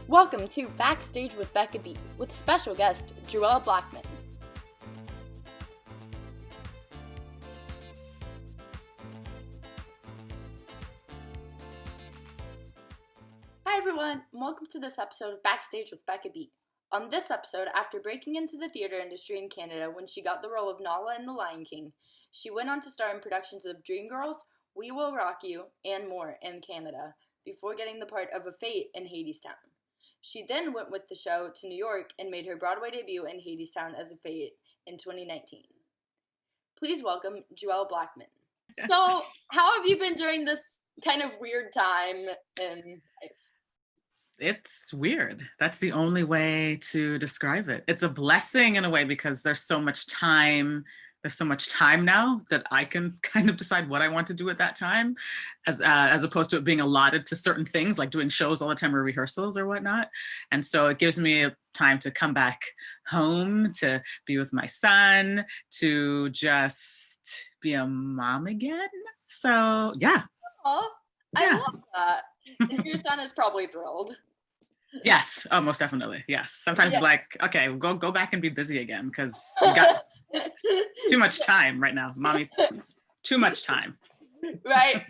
Welcome to Backstage with Becca B, with special guest Jewelle Blackman. Hi everyone, and welcome to this episode of Backstage with Becca B. On this episode, after breaking into the theater industry in Canada when she got the role of Nala in The Lion King, she went on to star in productions of Dreamgirls, We Will Rock You, and more in Canada, before getting the part of a Fate in Hadestown. She then went with the show to New York and made her Broadway debut in Hadestown as a Fate in 2019. Please welcome Jewelle Blackman. So, how have you been during this kind of weird time in life? It's weird. That's the only way to describe it. It's a blessing in a way because there's so much time. There's so much time now that I can kind of decide what I want to do at that time, as opposed to it being allotted to certain things like doing shows all the time or rehearsals or whatnot. And so it gives me time to come back home, to be with my son, to just be a mom again. So yeah. Oh, I love that. And your son is probably thrilled. Yes. Oh, most definitely. Yes. Sometimes it's like, okay, go back and be busy again because we got too much time right now, mommy. Too much time. Right.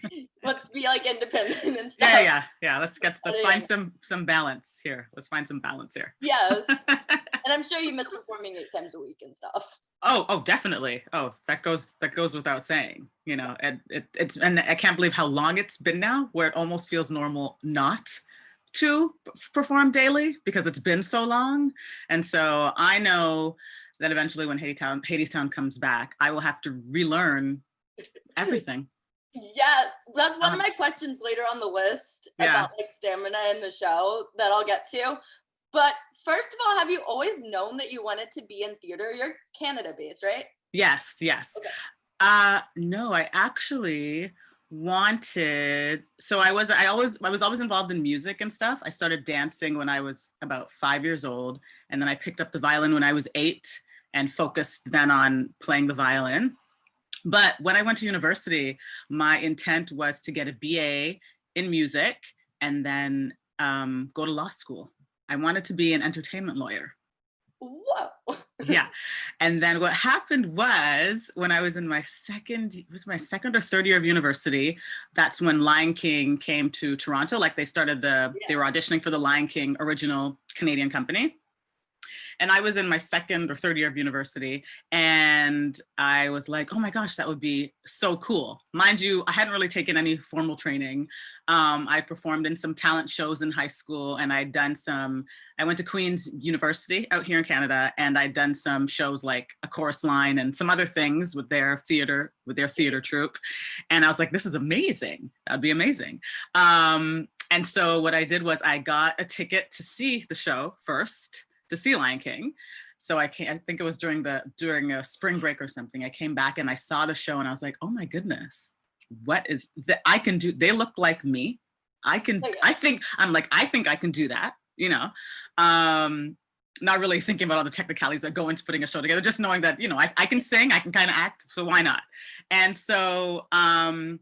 Let's be like independent and stuff. Yeah. Let's find some balance here. Let's find some balance here. Yes. And I'm sure you miss performing 8 times a week and stuff. Oh, definitely. Oh, that goes without saying. You know, it's and I can't believe how long it's been now, where it almost feels normal not to perform daily because it's been so long. And so I know that eventually when Hadestown comes back, I will have to relearn everything. Yes, that's one of my questions later on the list about like stamina in the show that I'll get to. But first of all, have you always known that you wanted to be in theater? You're Canada-based, right? Yes. Okay. No, I actually wanted. So I was always involved in music and stuff. I started dancing when I was about 5 years old, and then I picked up the violin when I was 8 and focused then on playing the violin. But when I went to university, my intent was to get a BA in music and then go to law school. I wanted to be an entertainment lawyer. Whoa. Yeah. And then what happened was when I was in my second or third year of university, that's when Lion King came to Toronto. Like they were auditioning for the Lion King original Canadian company. And I was in my second or third year of university, and I was like, oh my gosh, that would be so cool. Mind you, I hadn't really taken any formal training. I performed in some talent shows in high school, and I went to Queen's University out here in Canada, and I'd done some shows like A Chorus Line and some other things with their theater troupe. And I was like, this is amazing. That'd be amazing. And so what I did was I got a ticket to see the show first, to see Lion King. So I think it was during a spring break or something. I came back and I saw the show and I was like, oh my goodness, what is that I can do? They look like me. I think I can do that, you know. Not really thinking about all the technicalities that go into putting a show together, just knowing that, you know, I can sing, I can kind of act, so why not? And so an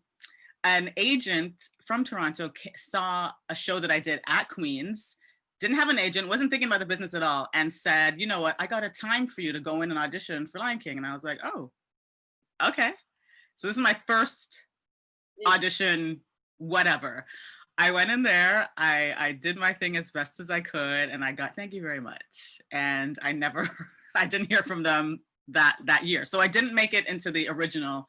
agent from Toronto saw a show that I did at Queen's, didn't have an agent, wasn't thinking about the business at all, and said, you know what, I got a time for you to go in and audition for Lion King. And I was like, oh, okay. So this is my first audition, whatever. I went in there, I did my thing as best as I could, and I got, thank you very much. And I didn't hear from them that year. So I didn't make it into the original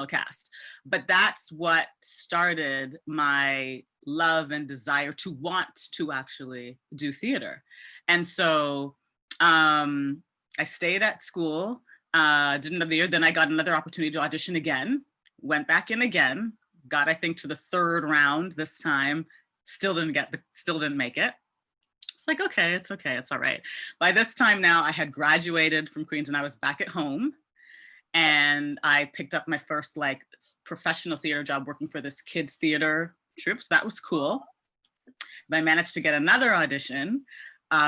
cast. But that's what started my love and desire to want to actually do theater. And so I stayed at school, did another year, then I got another opportunity to audition again, went back in again, got I think to the 3rd round this time, still didn't make it. It's like, okay, it's all right. By this time now, I had graduated from Queen's and I was back at home, and I picked up my first like professional theater job working for this kids theater troupe. So that was cool. But I managed to get another audition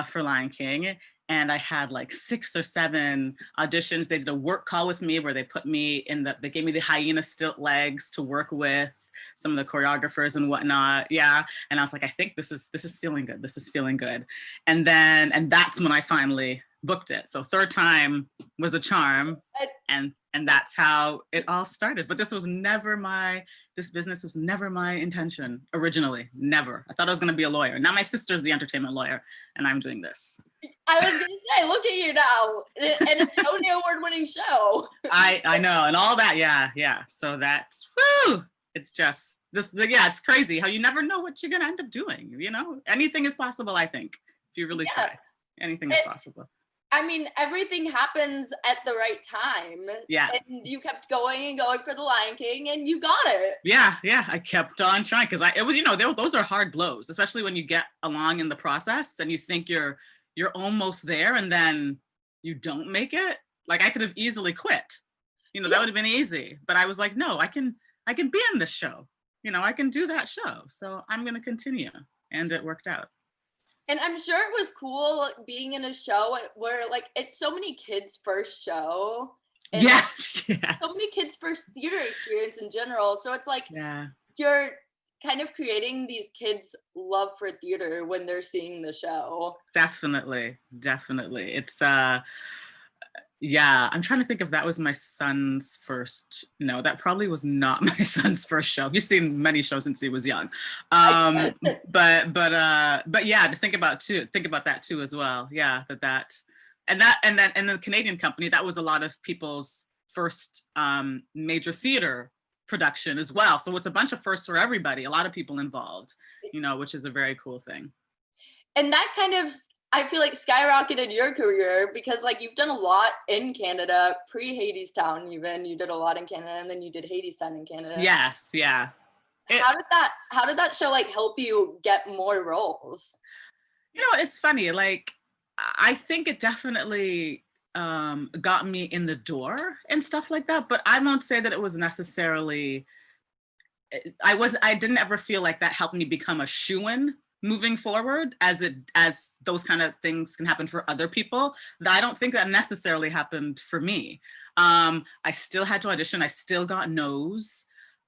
for Lion King, and I had like 6 or 7 auditions. They did a work call with me where they put me in they gave me the hyena stilt legs to work with some of the choreographers and whatnot. Yeah. And I was like, I think this is feeling good. This is feeling good. And that's when I finally booked it. So 3rd time was a charm. And that's how it all started. But this business was never my intention originally. Never. I thought I was going to be a lawyer. Now my sister's the entertainment lawyer, and I'm doing this. I was going to say, look at you now, and a Tony Award-winning show. I know, and all that. Yeah. So that's woo. It's just this. Yeah, it's crazy how you never know what you're going to end up doing. You know, anything is possible. I think if you really try, anything is possible. I mean, everything happens at the right time. Yeah. And you kept going and going for the Lion King, and you got it. Yeah. I kept on trying because it was, those are hard blows, especially when you get along in the process and you think you're almost there, and then you don't make it. Like I could have easily quit. That would have been easy. But I was like, no, I can be in this show. I can do that show. So I'm going to continue, and it worked out. And I'm sure it was cool being in a show where like it's so many kids' first show. And yes. So many kids' first theater experience in general. So it's like you're kind of creating these kids' love for theater when they're seeing the show. Definitely. It's I'm trying to think if that was my son's first. No, that probably was not my son's first show. He's seen many shows since he was young. But yeah, to think about that too as well. Yeah, and the Canadian company, that was a lot of people's first major theater production as well. So it's a bunch of firsts for everybody, a lot of people involved, which is a very cool thing. And that kind of, I feel like, skyrocketed your career because like you've done a lot in Canada, pre-Hadestown even. You did a lot in Canada, and then you did Hadestown in Canada. Yes, yeah. How did that show like help you get more roles? It's funny. Like I think it definitely got me in the door and stuff like that. But I won't say that it was necessarily. I didn't ever feel like that helped me become a shoo-in moving forward, as those kind of things can happen for other people. I don't think that necessarily happened for me. I still had to audition. I still got no's.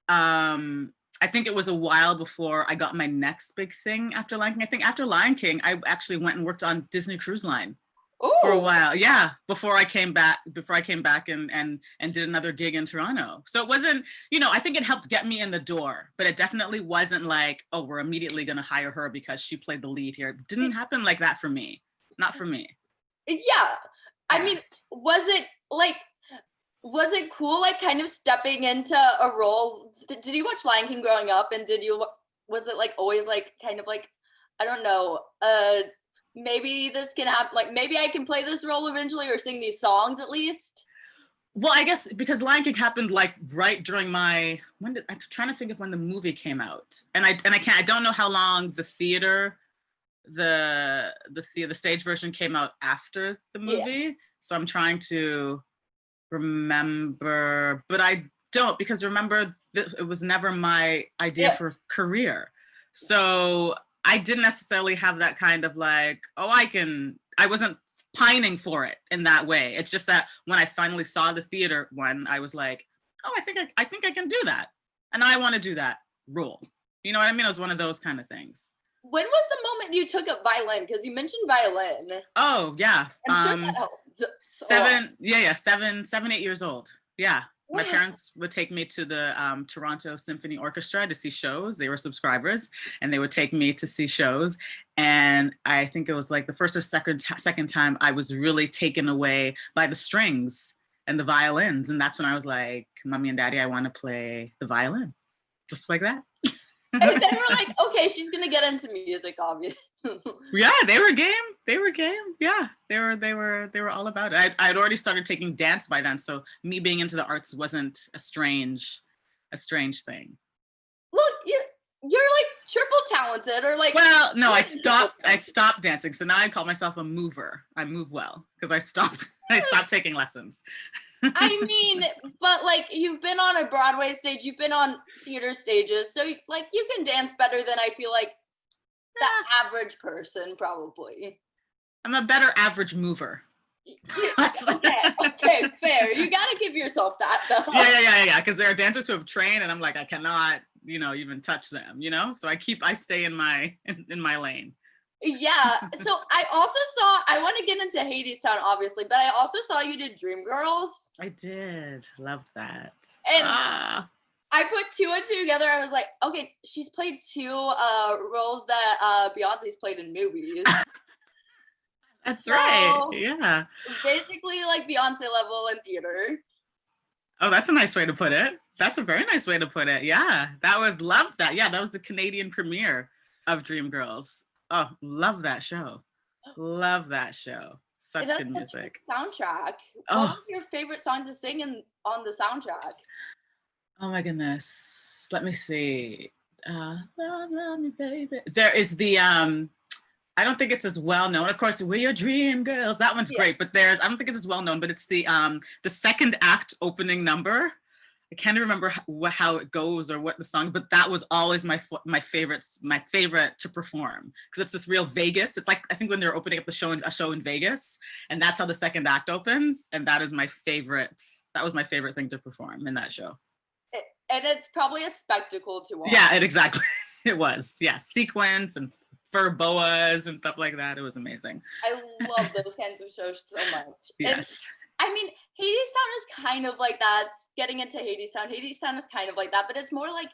I think it was a while before I got my next big thing after Lion King. I think after Lion King, I actually went and worked on Disney Cruise Line. Ooh. For a while. Yeah. Before I came back and did another gig in Toronto. So it wasn't, I think it helped get me in the door, but it definitely wasn't like, oh, we're immediately going to hire her because she played the lead here. It didn't happen like that for me. Not for me. Yeah. I mean, was it cool, like kind of stepping into a role? Did you watch Lion King growing up, and was it like always like kind of like, I don't know, maybe this can happen, like maybe I can play this role eventually or sing these songs at least? Well, I guess because Lion King happened like right during I'm trying to think of when the movie came out, and I don't know how long the theater, the stage version came out after the movie. So I'm trying to remember, but I don't, because remember, it was never my idea for career. So I didn't necessarily have that kind of like, I wasn't pining for it in that way. It's just that when I finally saw the theater one, I was like, oh, I think I can do that. And I want to do that role. You know what I mean? It was one of those kind of things. When was the moment you took up violin? Because you mentioned violin. Oh, yeah. I'm sure that helped. 7, 8 years old. Yeah. Wow. My parents would take me to the Toronto Symphony Orchestra to see shows. They were subscribers, and they would take me to see shows. And I think it was like the first or second time I was really taken away by the strings and the violins. And that's when I was like, Mommy and Daddy, I want to play the violin. Just like that. And they were like, okay, she's going to get into music, obviously. Yeah, they were game. Yeah, they were all about it. I'd already started taking dance by then, so me being into the arts wasn't a strange thing. Look, you're like triple talented, or like. Well, no, I stopped dancing, so now I call myself a mover. I move well because I stopped taking lessons. I mean, but like you've been on a Broadway stage, you've been on theater stages, so like you can dance better than I feel like the average person probably. I'm a better average mover. Okay, fair. You gotta give yourself that though. Yeah. Because there are dancers who have trained, and I'm like, I cannot, even touch them. So I stay in my lane. Yeah. So I want to get into Hadestown, obviously, but I also saw you did Dreamgirls. I did. Loved that. And I put two and two together. I was like, okay, she's played two roles that Beyonce's played in movies. That's right. Yeah. Basically like Beyonce level in theater. Oh, that's a nice way to put it. That's a very nice way to put it. Yeah. Loved that. Yeah, that was the Canadian premiere of Dreamgirls. Oh, love that show. Love that show. Such good music. Soundtrack. What was your favorite song to sing on the soundtrack? Oh my goodness. Let me see. Love me, baby. There is the I don't think it's as well known. Of course, We're Your Dream Girls. That one's great, but I don't think it's as well known, but it's the second act opening number. I can't remember how it goes or what the song, but that was always my favorite to perform, because it's this real Vegas. It's like, I think when they're opening up a show in Vegas, and that's how the second act opens, and that is my favorite. That was my favorite thing to perform in that show. And it's probably a spectacle to watch. Yeah, exactly. It was. Yeah, sequence and fur boas and stuff like that. It was amazing. I love those kinds of shows so much. Yes. And, I mean, Hadestown is kind of like that. Getting into Hadestown is kind of like that, but it's more like,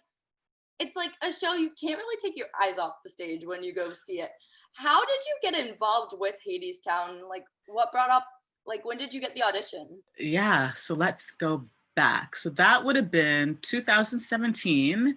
it's like a show you can't really take your eyes off the stage when you go see it. How did you get involved with Hadestown? Like, what brought up, like, when did you get the audition? Yeah, so let's go back. So that would have been 2017.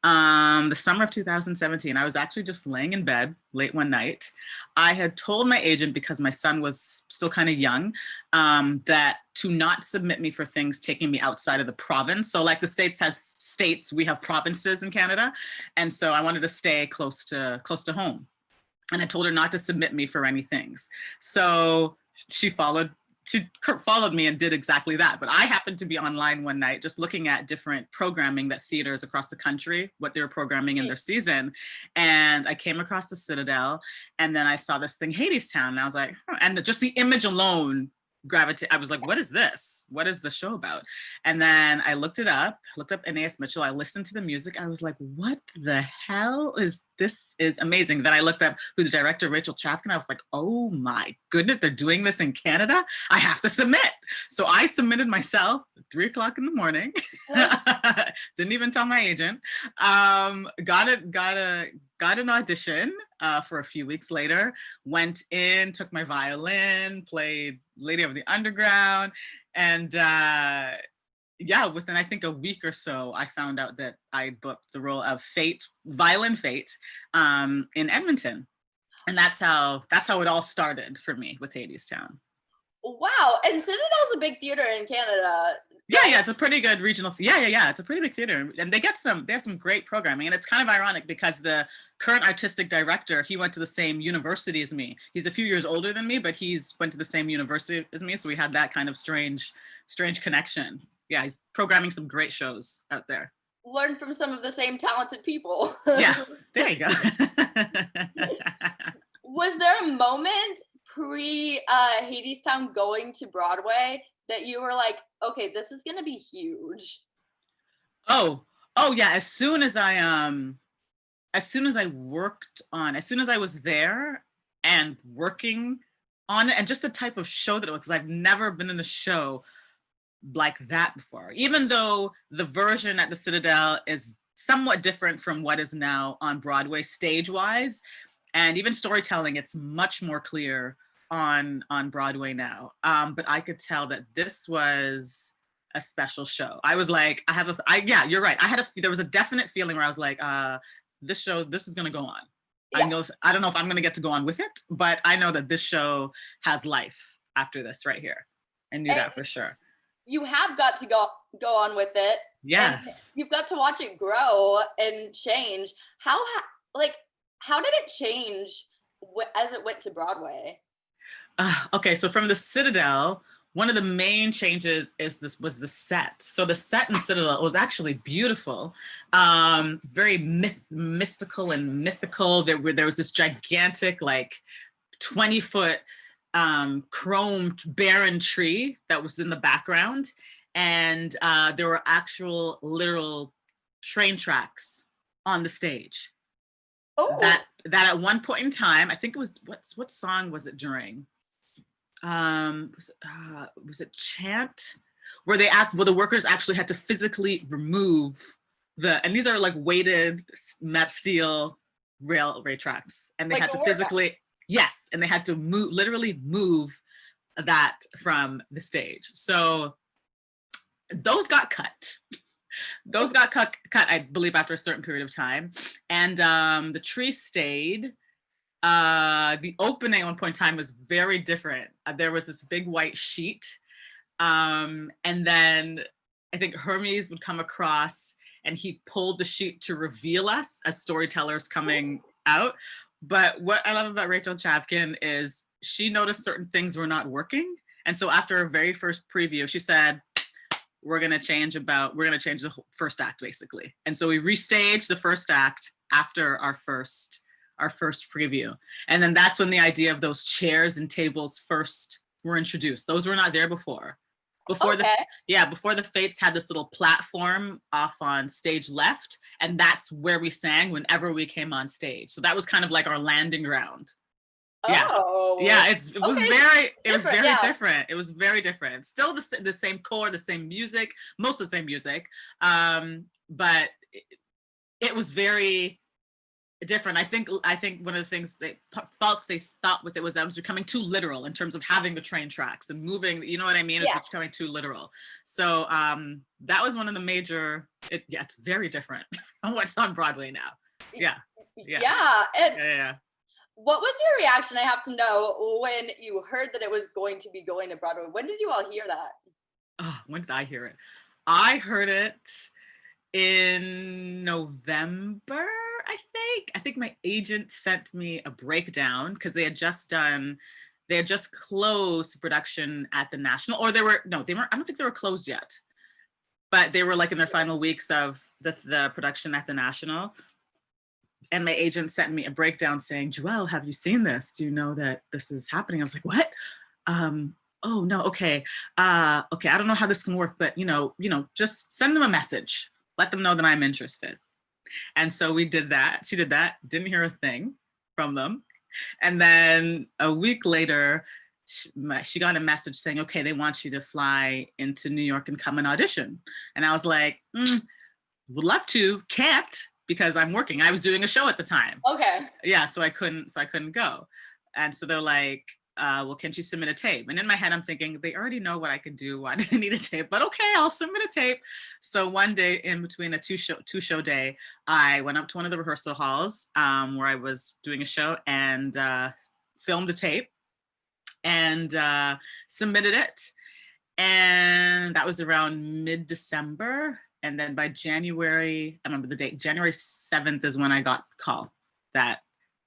The summer of 2017, I was actually just laying in bed late one night. I had told my agent, because my son was still kind of young, that to not submit me for things taking me outside of the province. So like the States has states, we have provinces in Canada. And so I wanted to stay close to home. And I told her not to submit me for any things. So she followed me and did exactly that. But I happened to be online one night just looking at different programming that theaters across the country, what they were programming in their season. And I came across the Citadel, and then I saw this thing, Hadestown, and I was like, and just the image alone gravitated. I was like, what is this? What is the show about? And then I looked up N.A.S. Mitchell. I listened to the music. I was like, what the hell is this? Is amazing. Then I looked up who the director, Rachel Chafkin. I was like, oh my goodness, they're doing this in Canada. I have to submit. So I submitted myself at 3:00 in the morning. Didn't even tell my agent. Got an audition for a few weeks later, went in, took my violin, played Lady of the Underground, and within I think a week or so, I found out that I booked the role of Violin Fate, in Edmonton. And that's how it all started for me with Hadestown. Wow, and Citadel's a big theater in Canada. Yeah, it's a pretty good regional. Yeah, it's a pretty big theater, and they have some great programming. And it's kind of ironic because the current artistic director, he went to the same university as me. He's a few years older than me, but he's went to the same university as me, so we had that kind of strange connection. Yeah, he's programming some great shows out there. Learn from some of the same talented people. Yeah, there you go. Was there a moment pre-Hadestown going to Broadway that you were like, okay, this is gonna be huge? Oh yeah. As soon as I was there and working on it, and just the type of show that it was, because I've never been in a show like that before. Even though the version at the Citadel is somewhat different from what is now on Broadway stage-wise, and even storytelling, it's much more clear on Broadway now. But I could tell that this was a special show. I was like, yeah, you're right. There was a definite feeling where I was like, this is gonna go on. Yeah. I don't know if I'm gonna get to go on with it, but I know that this show has life after this right here. I knew that for sure. You have got to go on with it. Yes. You've got to watch it grow and change. How did it change as it went to Broadway? Okay, so from the Citadel, one of the main changes was the set. So the set in Citadel was actually beautiful, very mystical and mythical. There was this gigantic, like, 20-foot chromed barren tree that was in the background. And there were actual literal train tracks on the stage. Oh. That at one point in time, I think it was, what song was it during? Was it Chant? Where the workers actually had to physically remove and these are like weighted matte steel railway tracks, and they like had to physically, yes, and they had to literally move that from the stage. So those got cut. Those got cut, I believe, after a certain period of time. And the tree stayed. The opening at one point in time was very different. There was this big white sheet. And then I think Hermes would come across and he pulled the sheet to reveal us as storytellers coming out. But what I love about Rachel Chavkin is she noticed certain things were not working. And so after her very first preview, she said, we're going to change the whole first act, basically. And so we restaged the first act after our first preview. And then that's when the idea of those chairs and tables first were introduced. Those were not there before. Before the Fates had this little platform off on stage left, and that's where we sang whenever we came on stage. So that was kind of like our landing ground. Oh. Yeah, it was very different. It was very different. Still the same core, the same music, most of the same music. But it was very different. I think one of the things faults they thought with it was that it was becoming too literal in terms of having the train tracks and moving, you know what I mean? It was becoming too literal. So that was one of the major, it's very different from what's on Broadway now. Yeah. What was your reaction, I have to know, when you heard that it was going to be going to Broadway? When did you all hear that? Oh, when did I hear it? I heard it in November, I think. I think my agent sent me a breakdown because they had just closed production at the National, or they weren't, I don't think they were closed yet, but they were like in their final weeks of the production at the National. And my agent sent me a breakdown saying, Jewelle, have you seen this? Do you know that this is happening? I was like, what? Oh no, okay. I don't know how this can work, but just send them a message. Let them know that I'm interested. And so we did that. She did that, didn't hear a thing from them. And then a week later, she got a message saying, okay, they want you to fly into New York and come and audition. And I was like, would love to, can't, because I'm working. I was doing a show at the time. Okay. Yeah, so I couldn't go. And so they're like, well, can't you submit a tape? And in my head, I'm thinking, they already know what I can do. Why do they need a tape? But okay, I'll submit a tape. So one day in between a two show day, I went up to one of the rehearsal halls where I was doing a show and filmed a tape and submitted it. And that was around mid-December. And then by January, I remember the date, January 7th is when I got the call that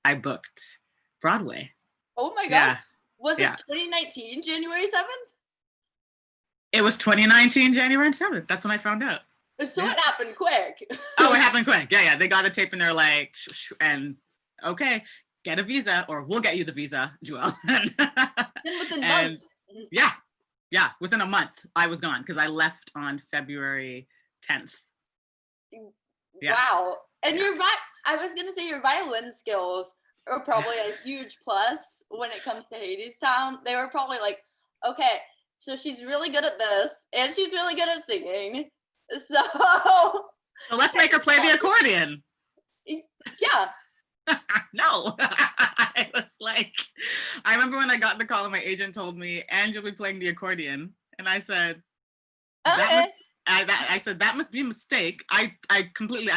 I booked Broadway. Oh my gosh. Yeah. Was it 2019, January 7th? It was 2019, January 7th. That's when I found out. So it happened quick. Oh, it happened quick. Yeah. They got a tape and they're like, and okay, get a visa or we'll get you the visa, Jewelle. And within months. Yeah. Within a month, I was gone because I left on February 10th. Yeah. Wow. And I was going to say your violin skills are probably a huge plus when it comes to Hadestown. They were probably like, okay, so she's really good at this and she's really good at singing. So let's make her play the accordion. Yeah. No. I was like, I remember when I got the call and my agent told me, and you'll be playing the accordion. And I said, I said, that must be a mistake. I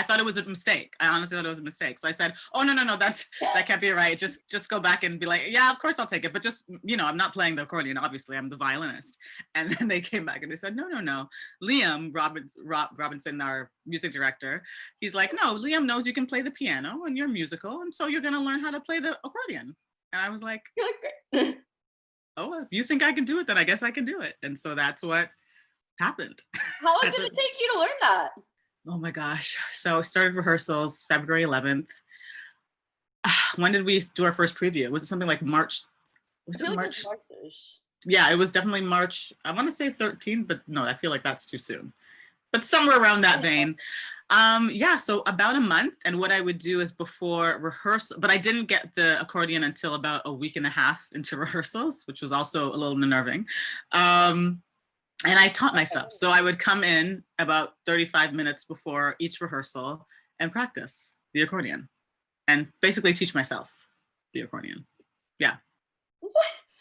thought it was a mistake. I honestly thought it was a mistake. So I said, oh, no, that can't be right. Just go back and be like, yeah, of course I'll take it. But just, I'm not playing the accordion. Obviously, I'm the violinist. And then they came back and they said, no. Liam Robinson, our music director, he's like, no, Liam knows you can play the piano and you're musical. And so you're going to learn how to play the accordion. And I was like, oh, if you think I can do it, then I guess I can do it. And so that's what happened. How long did it take you to learn that? Oh my gosh. So I started rehearsals February 11th. When did we do our first preview? Was it something like March? Was it March? It was March-ish. Yeah, it was definitely March. I want to say 13, but no, I feel like that's too soon. But somewhere around that vein. Yeah, so about a month. And what I would do is before rehearsal, but I didn't get the accordion until about a week and a half into rehearsals, which was also a little unnerving. And I taught myself. So I would come in about 35 minutes before each rehearsal and practice the accordion and basically teach myself the accordion. Yeah. What?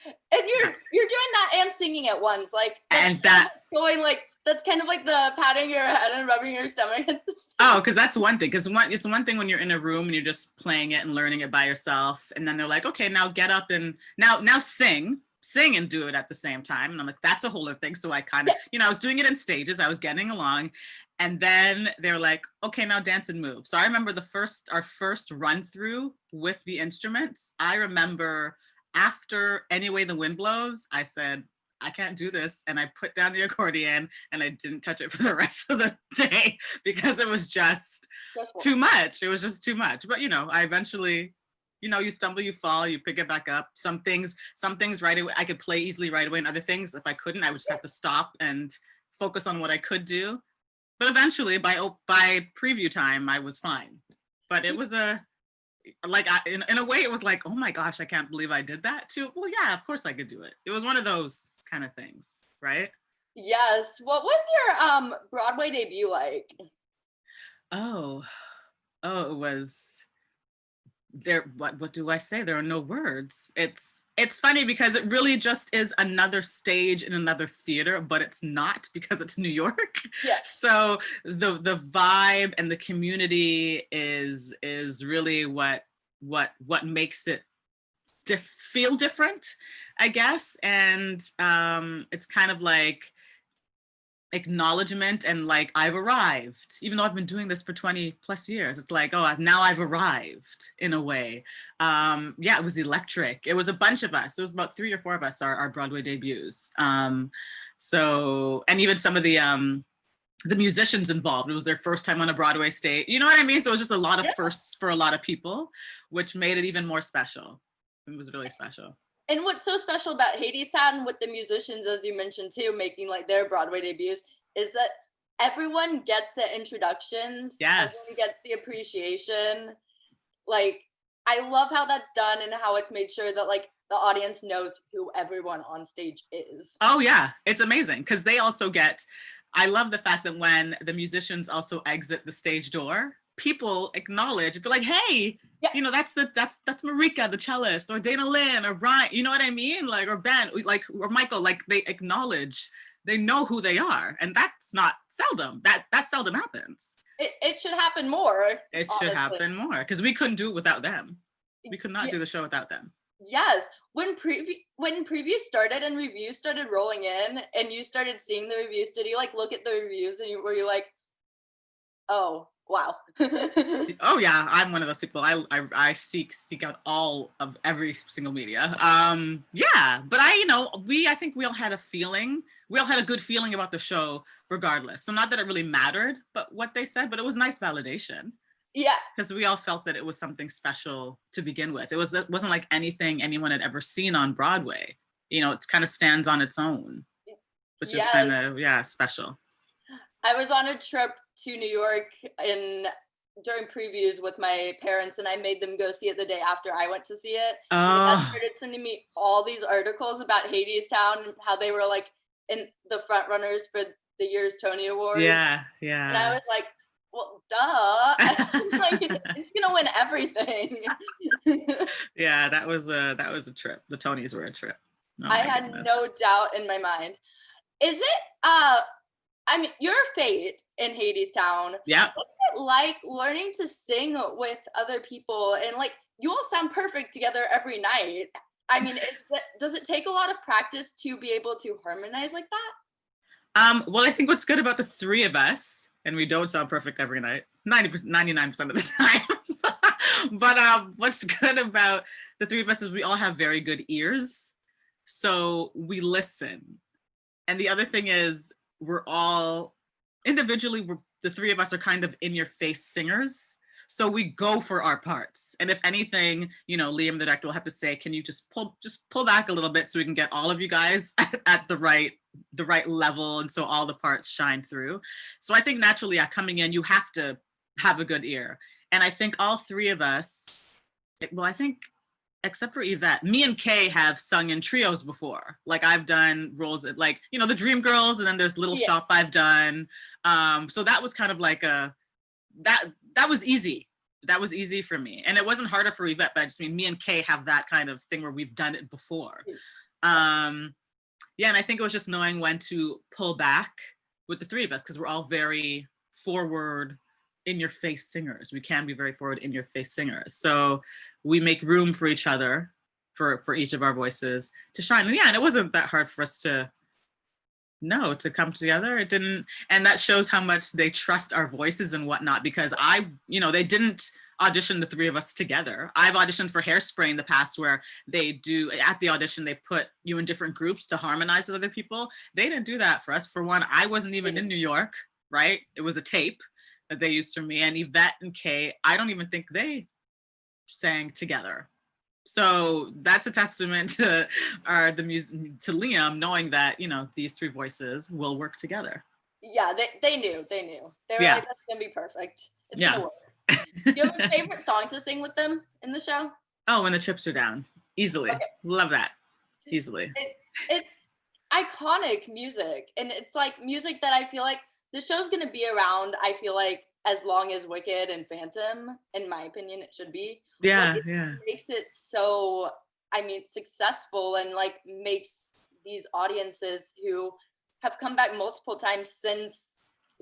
And you're doing that and singing at once, like, and that going like, that's kind of like the patting your head and rubbing your stomach at the same. Oh, because that's one thing. Because it's one thing when you're in a room and you're just playing it and learning it by yourself, and then they're like, okay, now get up and now sing and do it at the same time. And I'm like, that's a whole other thing. So I kind of, I was doing it in stages. I was getting along, and then they're like, okay, now dance and move. So I remember our first run through with the instruments. I remember after Anyway the Wind Blows, I said, I can't do this. And I put down the accordion and I didn't touch it for the rest of the day because it was just too much. It was just too much. But, I eventually, you stumble, you fall, you pick it back up. Some things right away, I could play easily right away. And other things, if I couldn't, I would just have to stop and focus on what I could do. But eventually by preview time, I was fine. But it was in a way, it was like, oh my gosh, I can't believe I did that too. Well, yeah, of course I could do it. It was one of those kind of things, right? Yes. What was your Broadway debut like? Oh, it was there. What do I say? There are no words. It's funny because it really just is another stage in another theater, but it's not because it's New York. Yeah. So the vibe and the community is really what makes it feel different, I guess. And it's kind of like acknowledgement and like, I've arrived, even though I've been doing this for 20 plus years. It's like, oh, now I've arrived in a way. Yeah, it was electric. It was a bunch of us. There was about 3 or 4 of us, our Broadway debuts. So, and even some of the musicians involved, it was their first time on a Broadway stage. You know what I mean? So it was just a lot of firsts for a lot of people, which made it even more special. It was really special. And what's so special about Hadestown with the musicians, as you mentioned too, making like their Broadway debuts, is that everyone gets the introductions. Yes. Everyone gets the appreciation. Like, I love how that's done and how it's made sure that like the audience knows who everyone on stage is. Oh yeah, it's amazing because they also get, I love the fact that when the musicians also exit the stage door, people acknowledge, be like, hey, that's Marika, the cellist, or Dana Lynn, or Brian, you know what I mean? Like, or Ben, like, or Michael, like they acknowledge, they know who they are. And that's not seldom, that seldom happens. It should happen more. It honestly should happen more because we couldn't do it without them. We could not do the show without them. Yes. When previews started and reviews started rolling in and you started seeing the reviews, did you like look at the reviews and were you like, oh, wow. Oh yeah, I'm one of those people. I seek out all of every single media. Yeah, but I think we all had a feeling. We all had a good feeling about the show regardless. So not that it really mattered, but what they said, but it was nice validation. Yeah. Because we all felt that it was something special to begin with. It wasn't like anything anyone had ever seen on Broadway. It kind of stands on its own, which is kind of, special. I was on a trip to New York during previews with my parents, and I made them go see it the day after I went to see it. Oh. And they started sending me all these articles about Hadestown, how they were like in the front runners for the year's Tony Awards. Yeah. And I was like, well, duh. Like, it's gonna win everything. Yeah, that was a trip. The Tonys were a trip. Oh, I had no doubt in my mind. Is it your fate in Hadestown. Yeah. What's it like learning to sing with other people? And like, you all sound perfect together every night. I mean, does it take a lot of practice to be able to harmonize like that? Well, I think what's good about the 3 of us, and we don't sound perfect every night, 99% of the time. But what's good about the 3 of us is we all have very good ears. So we listen. And the other thing is, we're all individually, the 3 of us are kind of in your face singers. So we go for our parts. And if anything, you know, Liam, the director, will have to say, can you just pull back a little bit so we can get all of you guys at the right level, and so all the parts shine through. So I think naturally, coming in, you have to have a good ear. And I think all three of us, well, I think except for Yvette, me and Kay have sung in trios before. Like I've done roles at, like, you know, the Dreamgirls, and then there's Little Shop I've done. So that was kind of like that was easy. That was easy for me. And it wasn't harder for Yvette, but I just mean me and Kay have that kind of thing where we've done it before. Yeah, and I think it was just knowing when to pull back with the three of us, because we're all very forward, in-your-face singers. We can be very forward, in-your-face singers. So we make room for each other, for each of our voices to shine. And yeah, and it wasn't that hard for us to come together. It didn't, and that shows how much they trust our voices and whatnot, because they didn't audition the three of us together. I've auditioned for Hairspray in the past, where they do, at the audition, they put you in different groups to harmonize with other people. They didn't do that for us. For one, I wasn't even in New York, right? It was a tape that they used for me. And Yvette and Kay, I don't even think they sang together. So that's a testament to to Liam, knowing that, you know, these three voices will work together. Yeah, they knew. They were like, that's gonna be perfect. It's gonna work. Do you have a favorite song to sing with them in the show? Oh, When the Chips Are Down. Easily. Okay. Love that. Easily. It's iconic music. And it's like music that I feel like the show's gonna be around, I feel like, as long as Wicked and Phantom, in my opinion, it should be. Yeah, like, it makes it so, successful, and like makes these audiences who have come back multiple times since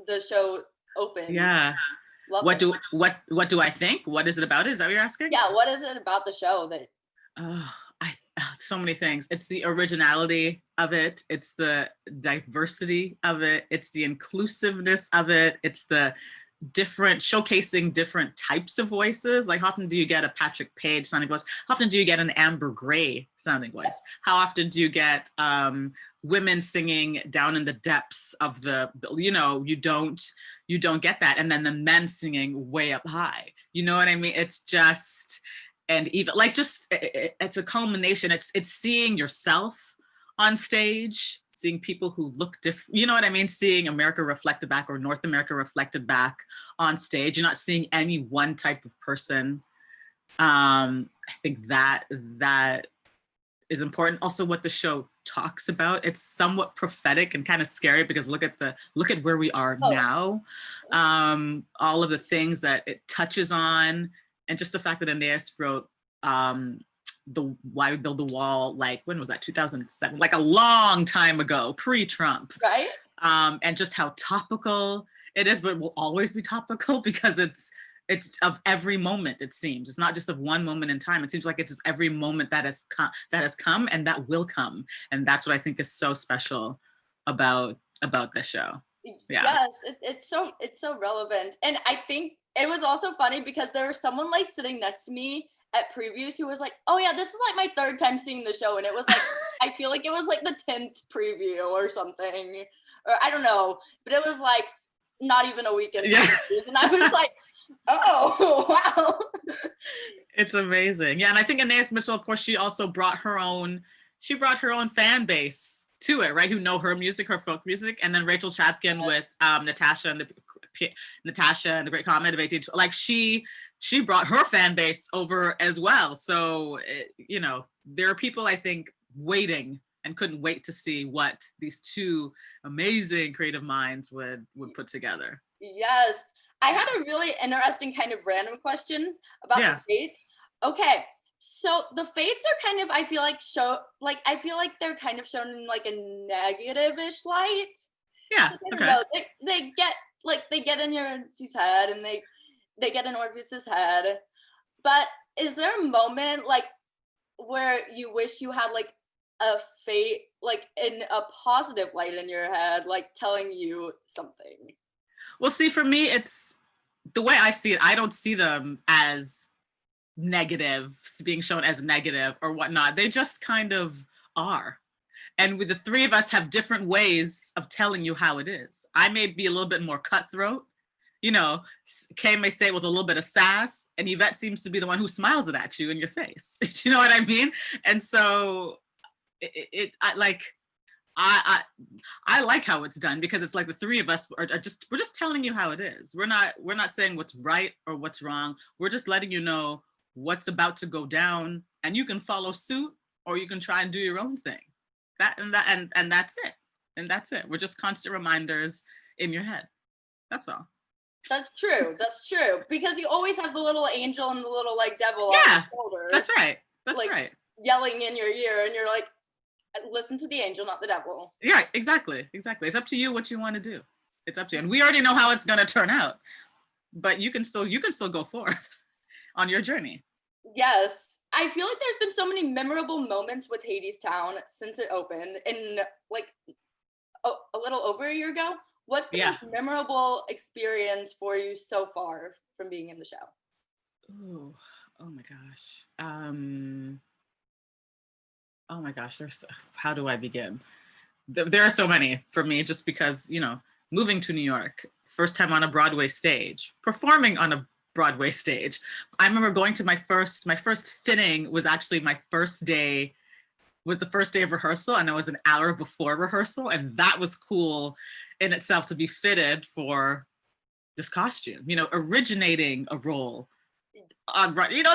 the show opened. Yeah. What do I think? What is it about? Is that what you're asking? Yeah, what is it about the show that? So many things. It's the originality of it. It's the diversity of it. It's the inclusiveness of it. It's the showcasing different types of voices. Like, how often do you get a Patrick Page sounding voice? How often do you get an Amber Gray sounding voice? How often do you get women singing down in the depths of the, you know, you don't get that. And then the men singing way up high. You know what I mean? It's just, and even like, just, it's a culmination. It's seeing yourself on stage, seeing people who look different, you know what I mean? Seeing America reflected back, or North America reflected back on stage. You're not seeing any one type of person. I think that is important. Also, what the show talks about, it's somewhat prophetic and kind of scary, because look at where we are now. All of the things that it touches on, and just the fact that Aeneas wrote the Why We Build the Wall, like, when was that? 2007, like a long time ago, pre-Trump. Right. And just how topical it is, but it will always be topical, because it's of every moment. It seems it's not just of one moment in time. It seems like it's every moment that has come and that will come. And that's what I think is so special about this show. Yeah. Yes, it's so relevant. And I think it was also funny because there was someone like sitting next to me at previews who was like, oh yeah, this is like my third time seeing the show. And it was like, I feel like it was like the 10th preview or something, or I don't know, but it was like not even a weekend. Yeah. And I was like, oh, wow. It's amazing. Yeah. And I think Aeneas Mitchell, of course, she also brought her own fan base to it, right? Who know her music, her folk music. And then Rachel Chapkin with Natasha and the Great Comet of 18, like she brought her fan base over as well. So, you know, there are people, I think, waiting and couldn't wait to see what these two amazing creative minds would put together. Yes. I had a really interesting kind of random question about the Fates. Okay. So the Fates are kind of, I feel like they're kind of shown in like a negative-ish light. Yeah. Okay. They get in Eurydice's head, and they get in Orpheus's head. But is there a moment like where you wish you had like a fate like in a positive light in your head, like telling you something? Well, see, for me, it's the way I see it. I don't see them as negative, being shown as negative or whatnot. They just kind of are. And with the three of us have different ways of telling you how it is. I may be a little bit more cutthroat you know, Kay may say it with a little bit of sass, and Yvette seems to be the one who smiles it at you in your face. Do you know what I mean? And so I like, I like how it's done, because it's like the three of us are just, we're just telling you how it is. We're not saying what's right or what's wrong. We're just letting you know what's about to go down, and you can follow suit or you can try and do your own thing. And that's it. And that's it. We're just constant reminders in your head. That's all. That's true. That's true. Because you always have the little angel and the little like devil on your shoulder. That's right. That's like, right. Yelling in your ear, and you're like, listen to the angel, not the devil. Yeah, exactly. Exactly. It's up to you what you want to do. It's up to you. And we already know how it's going to turn out, but you can still go forth on your journey. Yes. I feel like there's been so many memorable moments with Hadestown since it opened, in like a little over a year ago. What's the most memorable experience for you so far from being in the show? Ooh, oh my gosh. Oh my gosh, how do I begin? There are so many for me, just because, you know, moving to New York, first time on a Broadway stage, performing on a Broadway stage. I remember going to my first fitting was actually my first day, was the first day of rehearsal, and it was an hour before rehearsal, and that was cool in itself to be fitted for this costume, you know, originating a role. You know,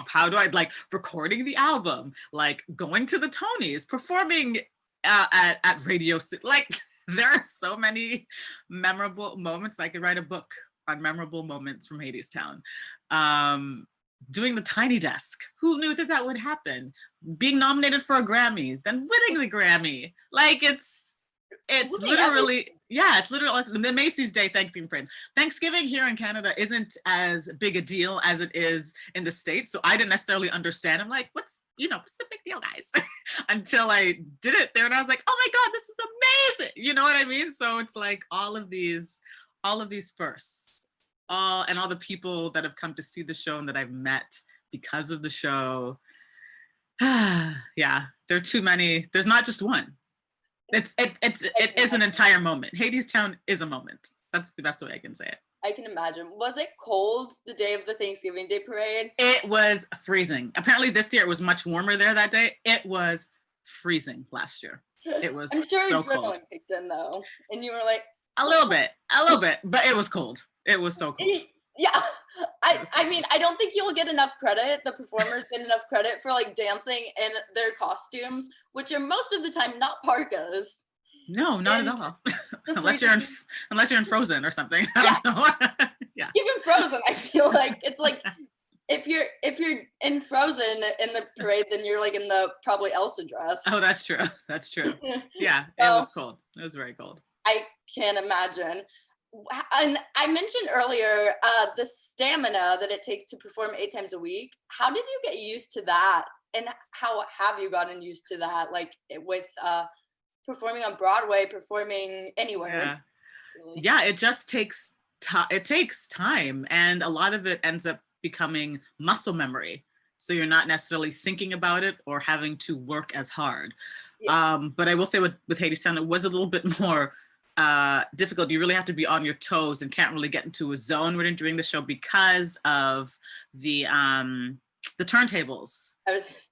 how do I, like, recording the album, like going to the Tonys, performing at Radio City. Like, there are so many memorable moments. I could write a book on memorable moments from Hadestown. Doing the Tiny Desk. Who knew that would happen? Being nominated for a Grammy, then winning the Grammy. Like, it's literally, it's literally the Macy's Day Thanksgiving Parade. Thanksgiving here in Canada isn't as big a deal as it is in the States. So I didn't necessarily understand. I'm like, what's the big deal, guys? Until I did it there, and I was like, oh my God, this is amazing. You know what I mean? So it's like all of these firsts, and all the people that have come to see the show and that I've met because of the show. Yeah, there are too many. There's not just one. It is an entire moment. Hadestown is a moment. That's the best way I can say it. I can imagine. Was it cold the day of the Thanksgiving Day parade? It was freezing. Apparently this year it was much warmer there that day. It was freezing last year. It was I'm sure so cold. Kicked in though, and you were like, a little bit, but it was cold. It was so cold. Yeah. I mean, I don't think you'll get enough credit. The performers get enough credit for like dancing in their costumes, which are most of the time not parkas. No, not at all. unless you're in Frozen or something. I don't know. Yeah. Even Frozen, I feel like it's like if you're in Frozen in the parade, then you're like in the probably Elsa dress. Oh, that's true. That's true. Yeah, so, it was cold. It was very cold. I can't imagine. And I mentioned earlier the stamina that it takes to perform 8 times a week. How did you get used to that? And how have you gotten used to that? Like with performing on Broadway, performing anywhere? Yeah, really? Yeah, it just takes time. It takes time. And a lot of it ends up becoming muscle memory. So you're not necessarily thinking about it or having to work as hard. Yeah. But I will say with Hadestown, it was a little bit more difficult. You really have to be on your toes and can't really get into a zone when you're doing the show because of the turntables.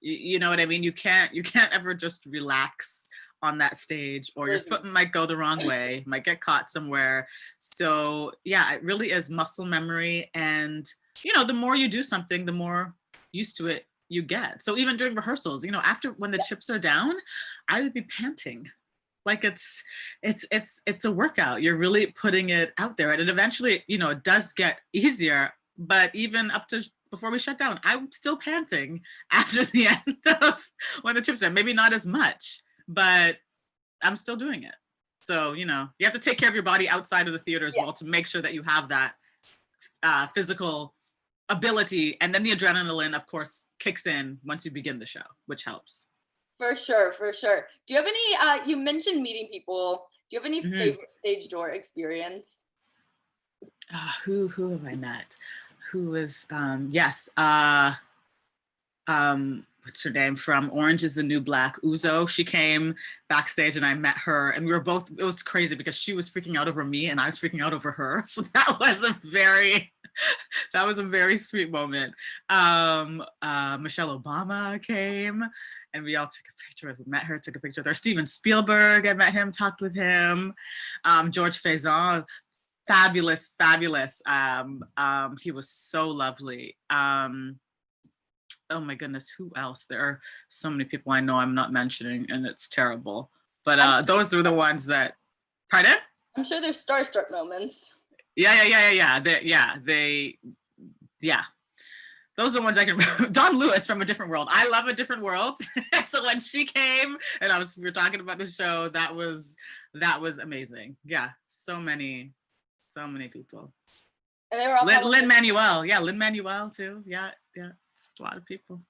You know what I mean? You can't ever just relax on that stage, or your foot might go the wrong way, might get caught somewhere. So yeah, it really is muscle memory. And you know, the more you do something, the more used to it you get. So even during rehearsals, you know, after when the chips are down, I would be panting. Like it's a workout. You're really putting it out there. And eventually, you know, it does get easier, but even up to before we shut down, I'm still panting after the end of when the chips are, maybe not as much, but I'm still doing it. So, you know, you have to take care of your body outside of the theater as well to make sure that you have that physical ability. And then the adrenaline, of course, kicks in once you begin the show, which helps. For sure, for sure. Do you have any, you mentioned meeting people. Do you have any favorite stage door experience? Who have I met? Who is, yes. what's her name from Orange is the New Black, Uzo. She came backstage and I met her, and we were both, it was crazy because she was freaking out over me and I was freaking out over her. So that was a very sweet moment. Michelle Obama came and we all took a picture. We met her, took a picture with her. Steven Spielberg, I met him, talked with him. George Faison, fabulous. He was so lovely. Oh my goodness, who else? There are so many people I know I'm not mentioning, and it's terrible. But those were the ones that, pardon? I'm sure there's starstruck moments. Yeah. Those are the ones I can remember. Dawn Lewis from A Different World. I love A Different World. So when she came and we were talking about the show, that was amazing. Yeah, so many people. And they were all Lin-Manuel. Yeah, Lin-Manuel too. Yeah. Just a lot of people.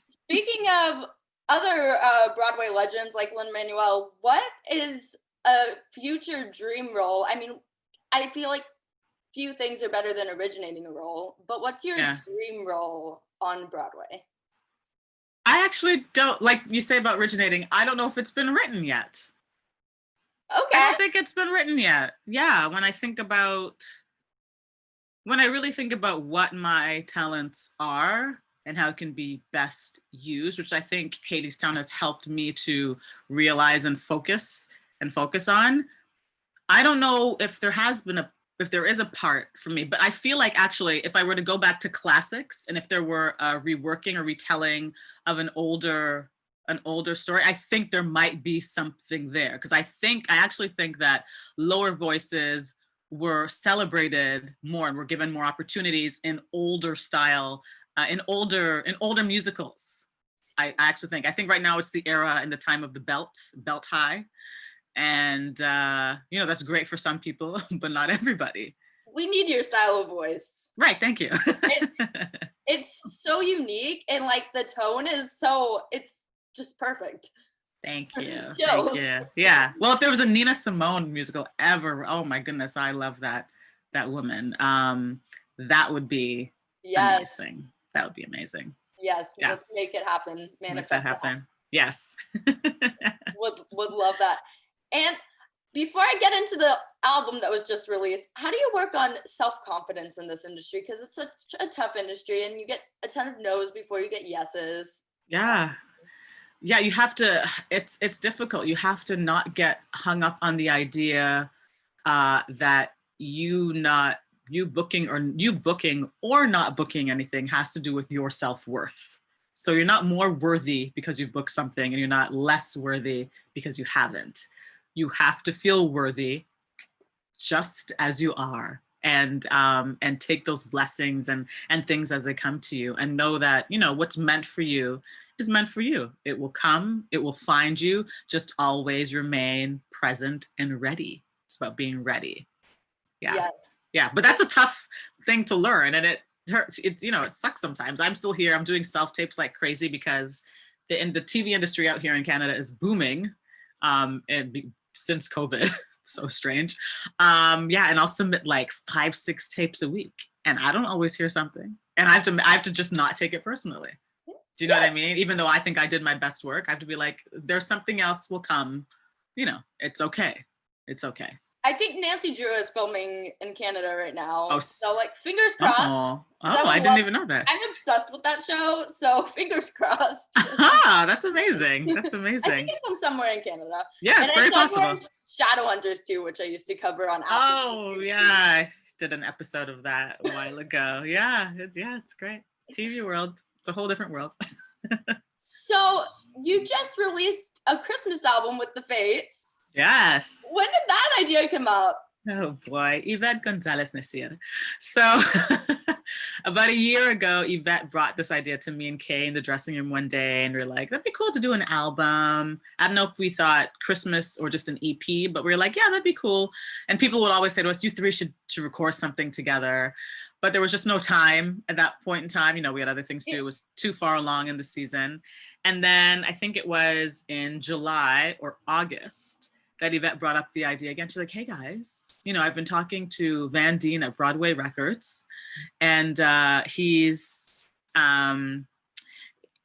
Speaking of other Broadway legends like Lin-Manuel, what is a future dream role? I mean, I feel like few things are better than originating a role, but what's your dream role on Broadway? I actually don't, like you say about originating, I don't know if it's been written yet. Okay. I don't think it's been written yet. Yeah, when I really think about what my talents are and how it can be best used, which I think Hadestown has helped me to realize and focus on. I don't know if there is a part for me, but I feel like actually if I were to go back to classics and if there were a reworking or retelling of an older story, I think there might be something there. Because I actually think that lower voices were celebrated more and were given more opportunities in older style, in older musicals. I think right now it's the era and the time of the belt high. And, that's great for some people, but not everybody. We need your style of voice. Right, thank you. It's so unique, and like the tone is it's just perfect. Thank you. Thank you. Yeah. Well, if there was a Nina Simone musical ever, oh my goodness, I love that woman. That would be amazing. That would be amazing. Yes, let's make it happen. Manifest that happen. Yes. would love that. And before I get into the album that was just released, how do you work on self-confidence in this industry? Because it's such a tough industry and you get a ton of no's before you get yeses. Yeah, you have to, it's difficult. You have to not get hung up on the idea that you booking or not booking anything has to do with your self-worth. So you're not more worthy because you booked something and you're not less worthy because you haven't. You have to feel worthy just as you are, and take those blessings and things as they come to you, and know that, what's meant for you is meant for you. It will come, it will find you. Just always remain present and ready. It's about being ready. Yeah. Yes. Yeah. But that's a tough thing to learn. And it hurts. It sucks sometimes. I'm still here. I'm doing self-tapes like crazy because the TV industry out here in Canada is booming. Since COVID, so strange. And I'll submit like 5-6 tapes a week, and I don't always hear something, and I have to just not take it personally. Do you know what I mean? Even though I think I did my best work, I have to be like, there's something else will come. It's okay. It's okay. I think Nancy Drew is filming in Canada right now. Oh, so like fingers crossed. I didn't even know that. I'm obsessed with that show, so fingers crossed. That's amazing. That's amazing. I think it's from somewhere in Canada. Yeah, it's very possible. Shadowhunters too, which I used to cover on Apple. Oh yeah, I did an episode of that a while ago. Yeah, it's great. TV world. It's a whole different world. So you just released a Christmas album with the Fates. Yes. When did that idea come up? Oh boy, Yvette Gonzalez-Nacer. So about a year ago, Yvette brought this idea to me and Kay in the dressing room one day, and we were like, that'd be cool to do an album. I don't know if we thought Christmas or just an EP, but we were like, yeah, that'd be cool. And people would always say to us, you three should record something together. But there was just no time at that point in time. We had other things to do. It was too far along in the season. And then I think it was in July or August that Yvette brought up the idea again. She's like, hey guys, I've been talking to Van Dean at Broadway Records, and he's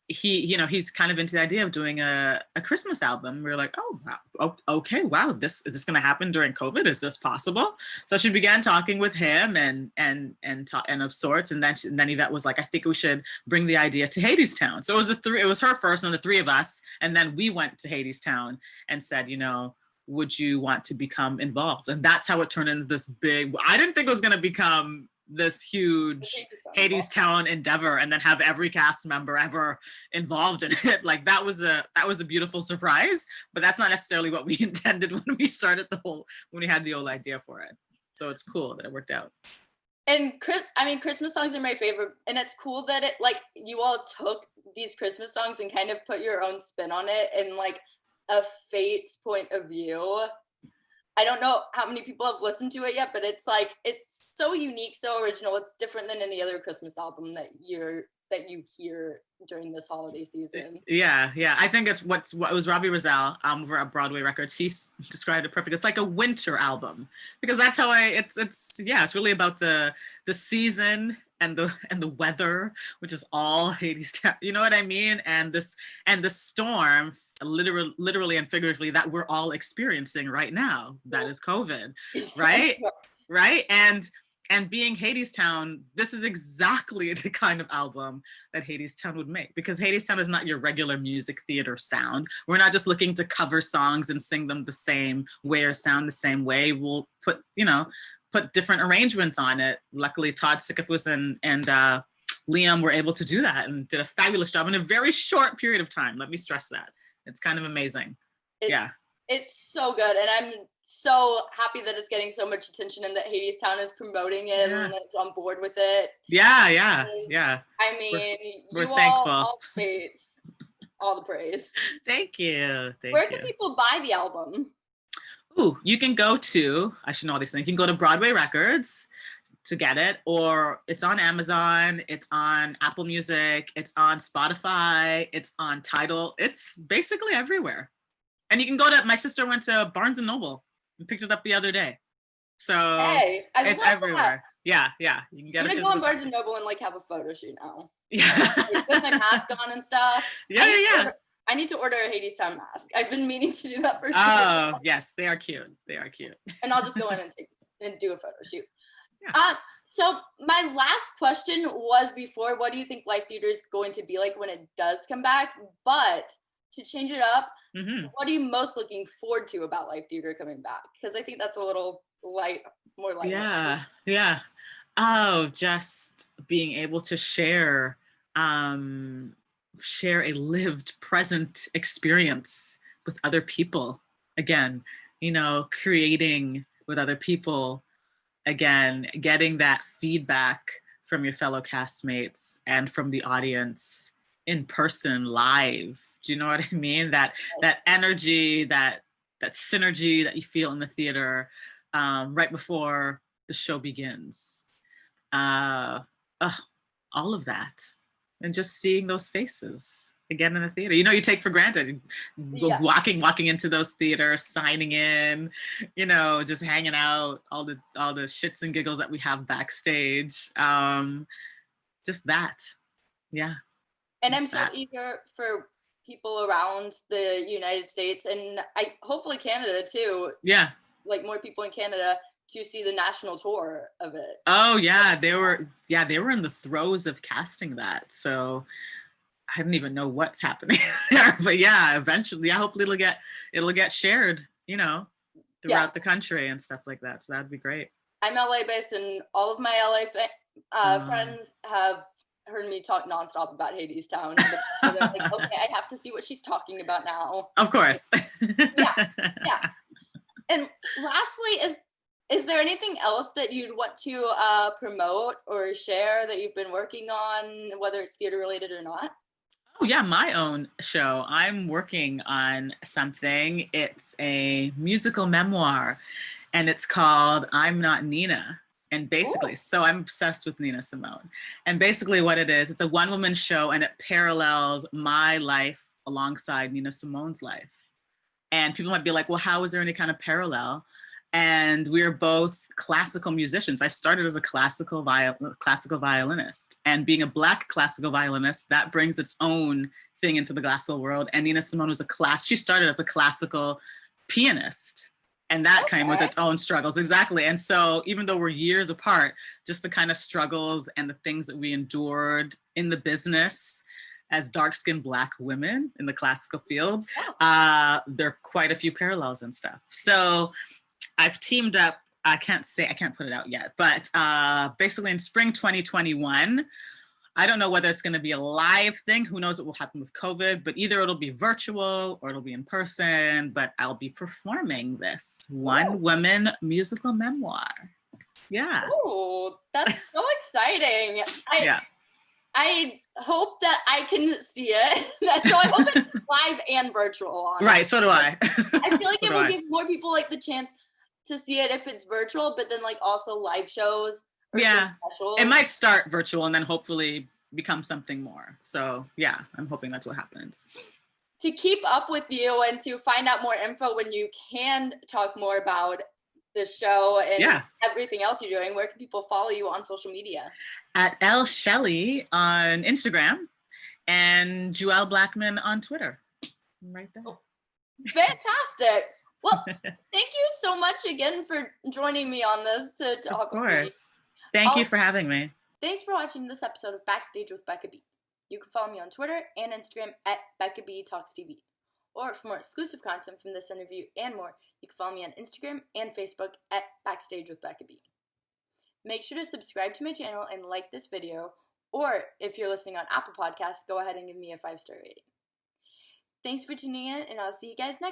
he's kind of into the idea of doing a Christmas album. We were like, oh, wow, okay, wow, is this going to happen during COVID? Is this possible? So she began talking with him and of sorts, and then Yvette was like, I think we should bring the idea to Hadestown. So it was her first, and the three of us, and then we went to Hadestown and said, would you want to become involved? And that's how it turned into this big. I didn't think it was going to become this huge Hadestown endeavor and then have every cast member ever involved in it. Like that was a beautiful surprise, but that's not necessarily what we intended when we started when we had the old idea for it. So it's cool that it worked out. And Christmas songs are my favorite, and it's cool that you all took these Christmas songs and kind of put your own spin on it and like a Fate's point of view. I don't know how many people have listened to it yet, but it's so unique, so original. It's different than any other Christmas album that you hear during this holiday season. Yeah. I think it was Robbie Rizal over at Broadway Records. He described it perfectly. It's like a winter album, because that's how it's really about the season and the weather, which is all Hadestown. You know what I mean? And the storm, literally and figuratively, that we're all experiencing right now. That is COVID, right? Right. And being Hadestown, this is exactly the kind of album that Hadestown would make, because Hadestown is not your regular music theater sound. We're not just looking to cover songs and sing them the same way or sound the same way. We'll put different arrangements on it. Luckily, Todd Sikafus and Liam were able to do that and did a fabulous job in a very short period of time. Let me stress that. It's kind of amazing. It's so good, and I'm so happy that it's getting so much attention and that Hadestown is promoting it and that it's on board with it. Yeah. I mean, we're thankful. All Fates, all the praise. Thank you. Where can people buy the album? Ooh, you can go to, I should know all these things. You can go to Broadway Records to get it, or it's on Amazon, it's on Apple Music, it's on Spotify, it's on Tidal. It's basically everywhere. And you can go to, my sister went to Barnes & Noble and picked it up the other day. So it's everywhere. That. Yeah. You can get I'm it. gonna go on Barnes & Noble and have a photo shoot now. Yeah. With my mask on and stuff. Yeah. I need to order a Hadestown mask. I've been meaning to do that for sure. Oh, yes, they are cute. And I'll just go in and do a photo shoot. Yeah. So my last question was before, what do you think live theater is going to be like when it does come back? But to change it up, what are you most looking forward to about live theater coming back? Because I think that's a little more light. Yeah. Oh, just being able to share a lived present experience with other people again, creating with other people again, getting that feedback from your fellow castmates and from the audience in person, live. Do you know what I mean? That energy, that synergy that you feel in the theater right before the show begins. All of that. And just seeing those faces again in the theater. You take for granted walking into those theaters, signing in, just hanging out, all the shits and giggles that we have backstage. Just that. Yeah. And I'm so eager for people around the United States and hopefully Canada too. Yeah. More people in Canada to see the national tour of it. Oh yeah, they were in the throes of casting that. So I didn't even know what's happening there. But yeah, eventually, hopefully it'll get shared, throughout the country and stuff like that. So that'd be great. I'm LA based, and all of my LA friends have heard me talk nonstop about Hadestown. They're like, okay, I have to see what she's talking about now. Of course. Yeah. And lastly, is there anything else that you'd want to promote or share that you've been working on, whether it's theater related or not? Oh yeah, my own show. I'm working on something. It's a musical memoir, and it's called I'm Not Nina. And basically, so I'm obsessed with Nina Simone. And basically what it is, it's a one-woman show, and it parallels my life alongside Nina Simone's life. And people might be like, well, how is there any kind of parallel? And we're both classical musicians. I started as a classical violinist, and being a Black classical violinist, that brings its own thing into the classical world. And Nina Simone was she started as a classical pianist, and that came with its own struggles. Exactly. And so even though we're years apart, just the kind of struggles and the things that we endured in the business as dark-skinned Black women in the classical field, there are quite a few parallels and stuff. So I've teamed up, I can't put it out yet, but basically in spring 2021, I don't know whether it's going to be a live thing. Who knows what will happen with COVID, but either it'll be virtual or it'll be in person, but I'll be performing this one-woman musical memoir. Yeah. Oh, that's so exciting. I hope that I can see it. So I hope it's live and virtual. Honestly. Right, so do I. I feel like it will give more people like the chance to see it if it's virtual, but then like also live shows. Yeah, it might start virtual and then hopefully become something more. So yeah, I'm hoping that's what happens. To keep up with you and to find out more info when you can talk more about the show and everything else you're doing, where can people follow you on social media? At L. Shelley on Instagram and Jewelle Blackman on Twitter. Right there. Oh, fantastic. Well, thank you so much again for joining me on this to talk with me. Of course. Thank you for having me. Thanks for watching this episode of Backstage with Becca B. You can follow me on Twitter and Instagram at Becca B Talks TV. Or for more exclusive content from this interview and more, you can follow me on Instagram and Facebook at Backstage with Becca B. Make sure to subscribe to my channel and like this video, or if you're listening on Apple Podcasts, go ahead and give me a 5-star rating. Thanks for tuning in, and I'll see you guys next time.